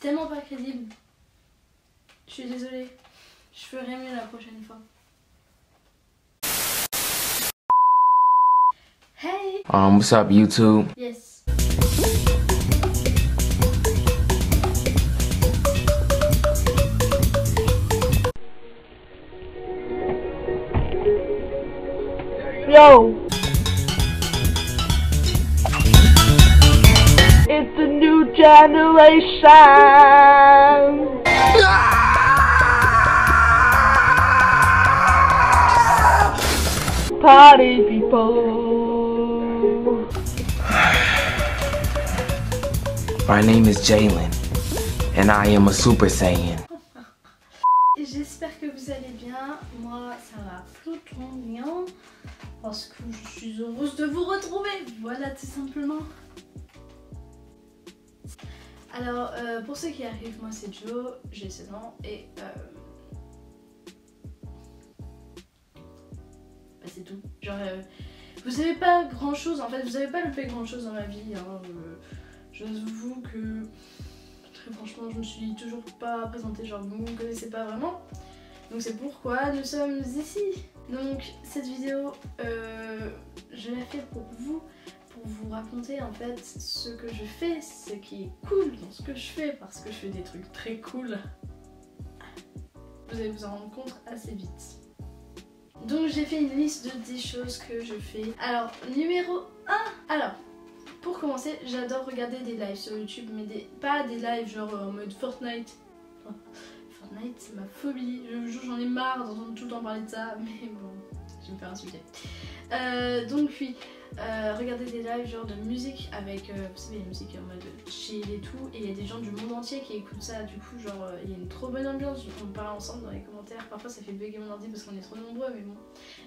C'est tellement pas crédible. Je suis désolée. Je ferai mieux la prochaine fois. Hey! What's up, YouTube? Yes. Yo! It's the new generation! Party people! My name is Jalen, and I am a Super Saiyan. J'espère que vous allez bien. Moi, ça va plutôt bien. Parce que je suis heureuse de vous retrouver. Voilà, tout simplement. Alors, pour ceux qui arrivent, moi c'est Jo, j'ai 16 ans et bah, c'est tout. Genre, vous savez pas grand chose, en fait, vous avez pas loupé grand chose dans ma vie. Hein. J'avoue que, très franchement, je me suis toujours pas présentée, genre vous me connaissez pas vraiment. Donc c'est pourquoi nous sommes ici. Donc cette vidéo, je l'ai fait pour vous raconter en fait ce que je fais, ce qui est cool dans ce que je fais, parce que je fais des trucs très cool. Vous allez vous en rendre compte assez vite. Donc j'ai fait une liste de 10 choses que je fais. Alors, numéro 1. Alors, pour commencer, j'adore regarder des lives sur YouTube, mais pas des lives genre en mode Fortnite. Fortnite, c'est ma phobie. J'en ai marre d'entendre tout le temps parler de ça, mais bon, je vais me faire insulter. Donc oui, regardez des lives genre de musique avec, vous savez, la musique en mode chill et tout, et il y a des gens du monde entier qui écoutent ça, du coup genre il y a une trop bonne ambiance, on parle ensemble dans les commentaires, parfois ça fait bugger mon ordi parce qu'on est trop nombreux, mais bon.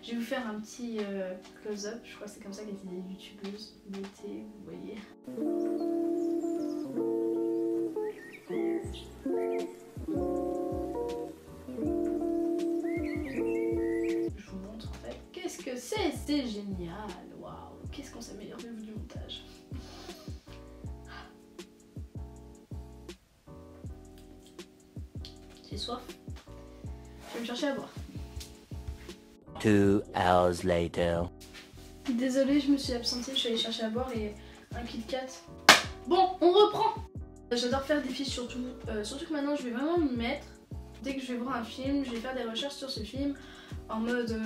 Je vais vous faire un petit close-up, je crois que c'est comme ça qu'étaient des youtubeuses l'été, vous voyez. Qu'est-ce que c'est? C'est génial! Waouh! Qu'est-ce qu'on s'améliore au niveau du montage? J'ai soif. Je vais me chercher à boire. 2 hours later. Désolée, je me suis absentée, je suis allée chercher à boire et un Kit Kat. Bon, on reprend! J'adore faire des fiches surtout. Surtout que maintenant je vais vraiment m'y mettre. Dès que je vais voir un film, je vais faire des recherches sur ce film. En mode,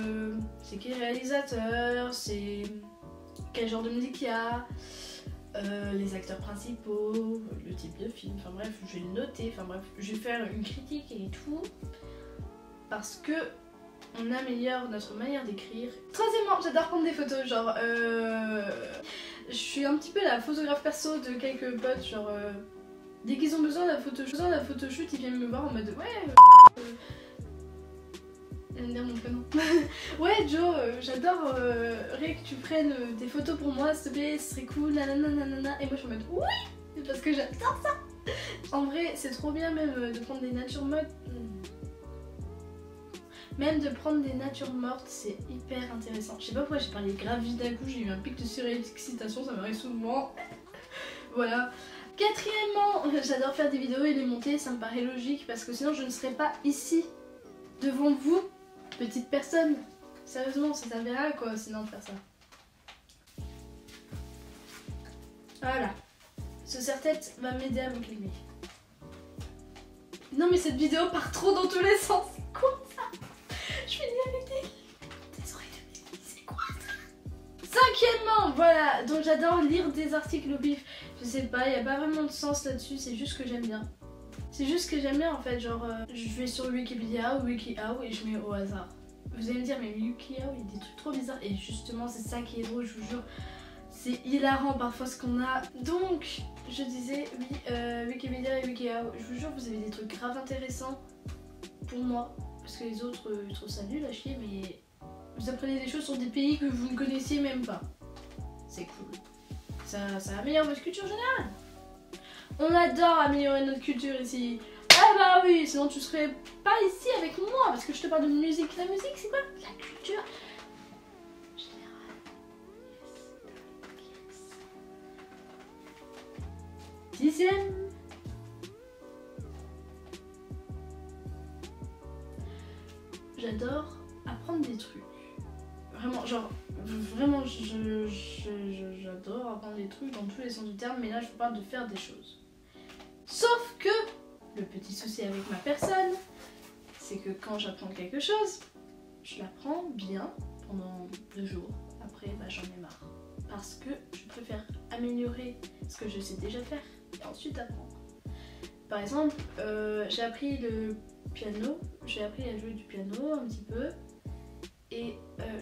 c'est qui le réalisateur, c'est quel genre de musique il y a, les acteurs principaux, le type de film, enfin bref, je vais le noter, enfin bref, je vais faire une critique et tout, parce que on améliore notre manière d'écrire. Troisièmement, j'adore prendre des photos, genre, je suis un petit peu la photographe perso de quelques potes, genre, dès qu'ils ont besoin de la photoshoot, ils viennent me voir en mode, ouais, j'aime bien mon prénom. Ouais Joe, j'adorerais que tu prennes des photos pour moi s'il te plaît, ce serait cool, nanana nanana. Et moi je suis en mode oui, parce que j'adore ça. En vrai c'est trop bien même de prendre des natures mortes. Même de prendre des natures mortes, c'est hyper intéressant. Je sais pas pourquoi j'ai parlé grave vite d'un coup, j'ai eu un pic de surexcitation, ça m'arrive souvent. Voilà. Quatrièmement, j'adore faire des vidéos et les monter, ça me paraît logique parce que sinon je ne serais pas ici devant vous. Petite personne, sérieusement, ça servirait à quoi sinon de faire ça? Voilà, ce serre-tête va m'aider à me calmer. Non mais cette vidéo part trop dans tous les sens, c'est quoi ça? Je finis avec des oreilles de bébé, c'est quoi ça? Cinquièmement, voilà, donc j'adore lire des articles au pif. Je sais pas, il n'y a pas vraiment de sens là-dessus, c'est juste que j'aime bien. C'est juste que j'aime bien en fait, genre je vais sur Wikipédia ou WikiHow et je mets au hasard. Vous allez me dire mais WikiHow il y a des trucs trop bizarres et justement c'est ça qui est drôle, je vous jure. C'est hilarant parfois ce qu'on a. Donc je disais oui, Wikipédia et WikiHow, je vous jure vous avez des trucs grave intéressants pour moi. Parce que les autres ils trouvent ça nul à chier mais vous apprenez des choses sur des pays que vous ne connaissiez même pas. C'est cool. Ça améliore votre culture générale. On adore améliorer notre culture ici. Ah bah oui, sinon tu serais pas ici avec moi parce que je te parle de musique. La musique c'est quoi? La culture générale. Yes. Dixième. j'adore apprendre des trucs. Vraiment, genre, vraiment, j'adore apprendre des trucs dans tous les sens du terme, mais là je vous parle de faire des choses. Sauf que, le petit souci avec ma personne, c'est que quand j'apprends quelque chose, je l'apprends bien pendant 2 jours. Après, bah, j'en ai marre. Parce que je préfère améliorer ce que je sais déjà faire et ensuite apprendre. Par exemple, j'ai appris le piano, j'ai appris à jouer du piano un petit peu. Et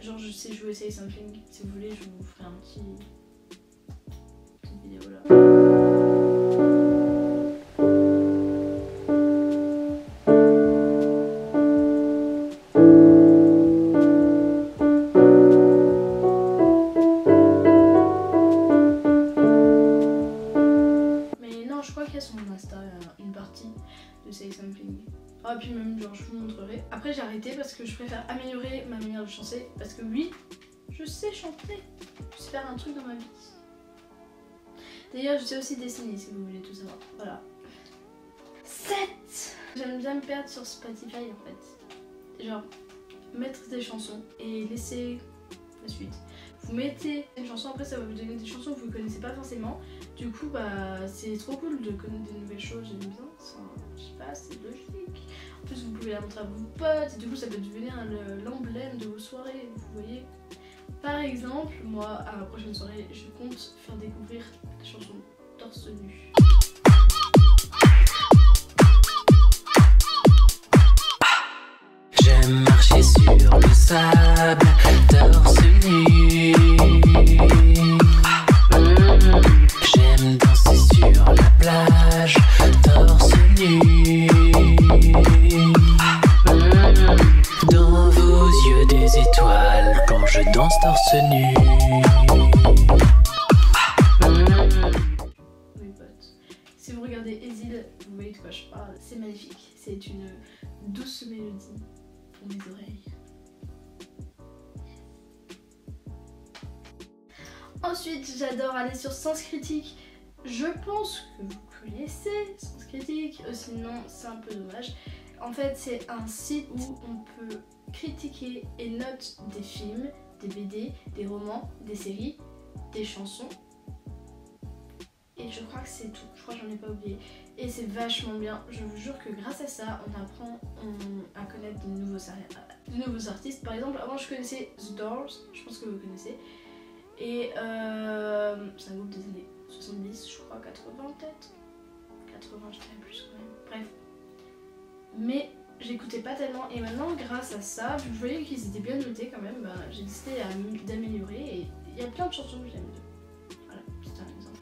genre je sais jouer Say Something, si vous voulez je vous ferai une petite vidéo là. Mais non, je crois qu'il y a sur mon Insta une partie de Say Something. Ah, puis même, genre, je vous montrerai. Après, j'ai arrêté parce que je préfère améliorer ma manière de chanter. Parce que oui, je sais chanter. Je sais faire un truc dans ma vie. D'ailleurs, je sais aussi dessiner si vous voulez tout savoir. Voilà. 7. J'aime bien me perdre sur Spotify en fait. Genre, mettre des chansons et laisser la suite. Vous mettez une chanson, après ça va vous donner des chansons que vous connaissez pas forcément. Du coup, bah, c'est trop cool de connaître des nouvelles choses, j'aime bien. Enfin, je sais pas, c'est logique. En plus, vous pouvez la montrer à vos potes et du coup, ça peut devenir l'emblème de vos soirées, vous voyez. Par exemple, moi, à la prochaine soirée, je compte faire découvrir des chansons torse nu. J'aime marcher sur le sable, torse nu. J'aime danser sur la plage, torse nu. Dans vos yeux des étoiles, quand je danse torse nu. Mes potes, si vous regardez Exil, vous voyez de quoi je parle. C'est magnifique, c'est une douce mélodie pour mes oreilles. Ensuite, j'adore aller sur Sens Critique. Je pense que vous connaissez Sens Critique, sinon c'est un peu dommage. En fait, c'est un site où on peut critiquer et noter des films, des BD, des romans, des séries, des chansons. Et je crois que c'est tout, je crois que j'en ai pas oublié. Et c'est vachement bien, je vous jure que grâce à ça, on apprend à connaître de nouveaux artistes. Par exemple, avant je connaissais The Doors, je pense que vous connaissez. Et c'est un groupe des années 70, je crois, 80 peut-être. 80, je dirais plus quand même. Bref. Mais j'écoutais pas tellement. Et maintenant, grâce à ça, vu que je voyais qu'ils étaient bien notés quand même, bah, j'ai décidé d'améliorer. Et il y a plein de chansons que j'aime bien. Voilà, c'est un exemple.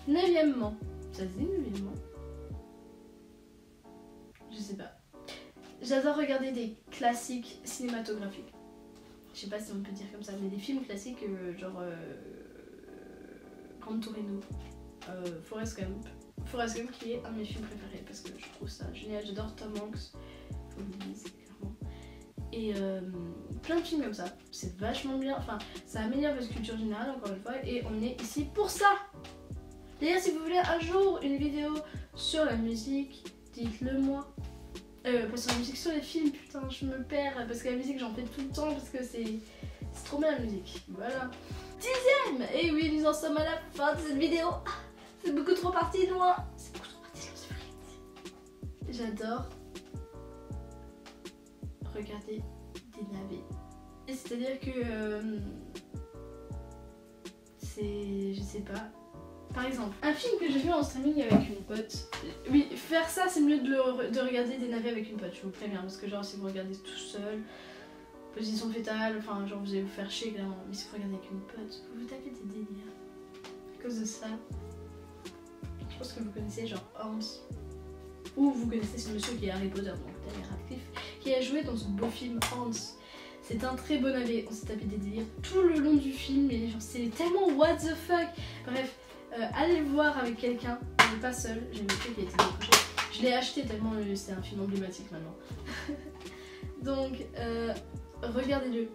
9ème. Ça se dit 9ème? Je sais pas. J'adore regarder des classiques cinématographiques. Je sais pas si on peut dire comme ça, mais des films classiques genre Gran Torino, Forrest Gump. Forrest Gump qui est un de mes films préférés parce que je trouve ça génial. J'adore Tom Hanks, faut que je le dise clairement. Et plein de films comme ça, c'est vachement bien. Enfin, ça améliore votre culture générale encore une fois et on est ici pour ça. D'ailleurs, si vous voulez un jour une vidéo sur la musique, dites-le moi. Pas sur la musique, sur les films, putain, je me perds parce que la musique j'en fais tout le temps parce que c'est trop bien la musique. Voilà. 10ème. Et oui, nous en sommes à la fin de cette vidéo. C'est beaucoup trop parti loin. C'est beaucoup trop parti loin, c'est vrai. J'adore regarder des navets. Et c'est-à-dire que c'est, je sais pas. Par exemple, un film que j'ai vu en streaming avec une pote. Oui, faire ça c'est mieux de regarder des navets avec une pote, je vous préviens. Parce que genre si vous regardez tout seul, position fétale, enfin genre vous allez vous faire chier clairement. Mais si vous regardez avec une pote, vous vous tapez des délires. À cause de ça, je pense que vous connaissez genre Hans. Ou vous connaissez ce monsieur qui est Harry Potter, donc Daniel Radcliffe, qui a joué dans ce beau film Hans. C'est un très bon navet, on s'est tapé des délires tout le long du film et genre c'est tellement what the fuck. Bref. Allez le voir avec quelqu'un, je n'ai pas seul, j'ai une fille qui a été découchée. Je l'ai acheté tellement c'est un film emblématique maintenant. Donc regardez-le,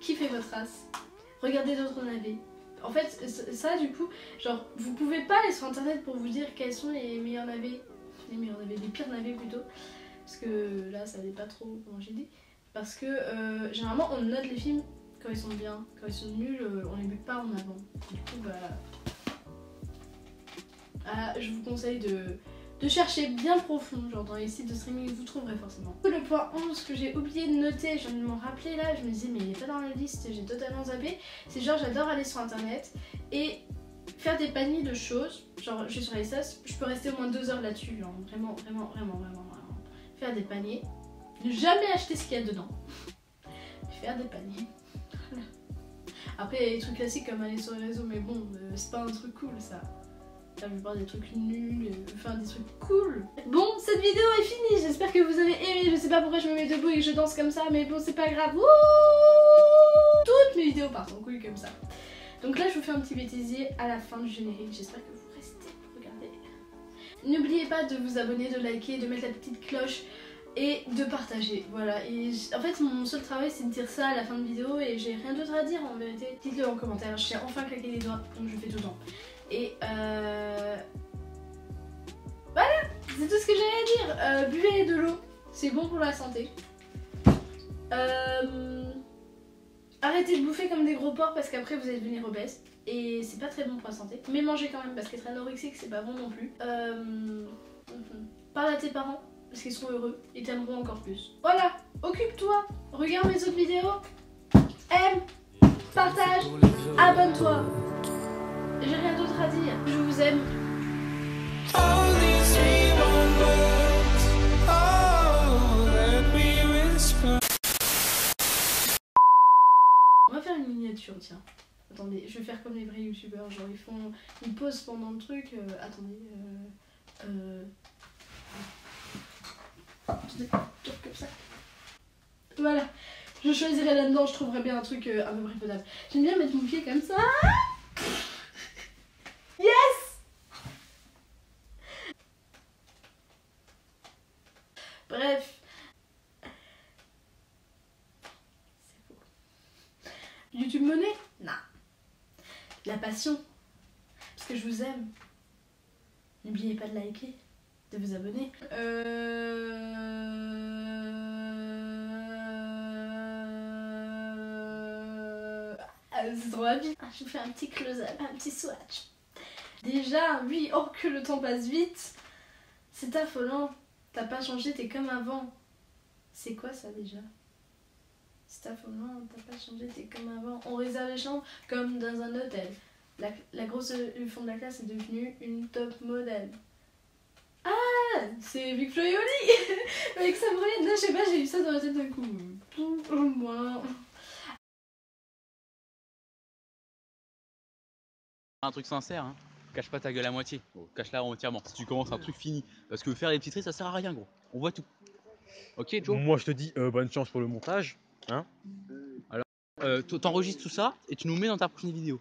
kiffez votre race, regardez d'autres navets. En fait ça du coup, genre vous pouvez pas aller sur internet pour vous dire quels sont les meilleurs navets, les pires navets plutôt. parce que là ça allait pas trop, comment j'ai dit. Parce que généralement on note les films quand ils sont bien, quand ils sont nuls, on les met pas en avant. Du coup, bah. Je vous conseille de chercher bien profond, genre dans les sites de streaming, vous trouverez forcément. Le point 11 que j'ai oublié de noter, je viens de m'en rappeler là, je me disais mais il est pas dans la liste, j'ai totalement zappé. C'est genre j'adore aller sur internet et faire des paniers de choses. Genre je suis sur les sas, je peux rester au moins 2 heures là-dessus, genre vraiment. Faire des paniers, ne jamais acheter ce qu'il y a dedans. Faire des paniers. Voilà. Après il y a des trucs classiques comme aller sur les réseaux, mais bon, c'est pas un truc cool ça. La plupart des trucs nuls, enfin des trucs cool. Bon, cette vidéo est finie, j'espère que vous avez aimé. Je sais pas pourquoi je me mets debout et que je danse comme ça, mais bon, c'est pas grave. Wouh, toutes mes vidéos partent en couille comme ça. Donc là, je vous fais un petit bêtisier à la fin du générique. J'espère que vous restez pour regarder. N'oubliez pas de vous abonner, de liker, de mettre la petite cloche et de partager. Voilà, et en fait, mon seul travail, c'est de dire ça à la fin de vidéo et j'ai rien d'autre à dire en vérité. Dites-le en commentaire, j'ai enfin claqué les doigts, donc je fais tout le temps. Et voilà, c'est tout ce que j'allais dire. Buvez de l'eau, c'est bon pour la santé. Arrêtez de bouffer comme des gros porcs parce qu'après vous allez devenir obèse. Et c'est pas très bon pour la santé. Mais mangez quand même parce qu'être anorexique c'est pas bon non plus. Parle à tes parents parce qu'ils seront heureux et t'aimeront encore plus. Voilà, occupe-toi, regarde mes autres vidéos, aime, partage, abonne-toi. J'ai rien d'autre à dire. Je vous aime. On va faire une miniature, tiens. Attendez, je vais faire comme les vrais youtubeurs. Genre, ils font une pause pendant le truc. Attendez. Comme ça. Voilà. Je choisirai là-dedans. Je trouverai bien un truc à peu près potable. J'aime bien mettre mon pied comme ça. Yes! Bref. C'est beau. YouTube monnaie? Non. La passion. Parce que je vous aime. N'oubliez pas de liker, de vous abonner. C'est trop rapide. Je vous fais un petit close-up, un petit swatch. Déjà, oui, oh que le temps passe vite. C'est affolant. T'as pas changé, t'es comme avant. C'est quoi ça déjà? C'est affolant, t'as pas changé, t'es comme avant. On réserve les chambres comme dans un hôtel. La grosse du fond de la classe est devenue une top modèle. Ah, c'est Big Flo et Oli. Avec sa brûlette. Non, je sais pas, j'ai eu ça dans la tête d'un coup. Moi. Un truc sincère, hein. Cache pas ta gueule à moitié, gros. Cache-la entièrement. Si tu commences un truc fini, parce que faire des petits traits ça sert à rien, gros. On voit tout. Ok, Joe? Moi je te dis bonne chance pour le montage, hein. Alors, t'enregistres tout ça et tu nous mets dans ta prochaine vidéo.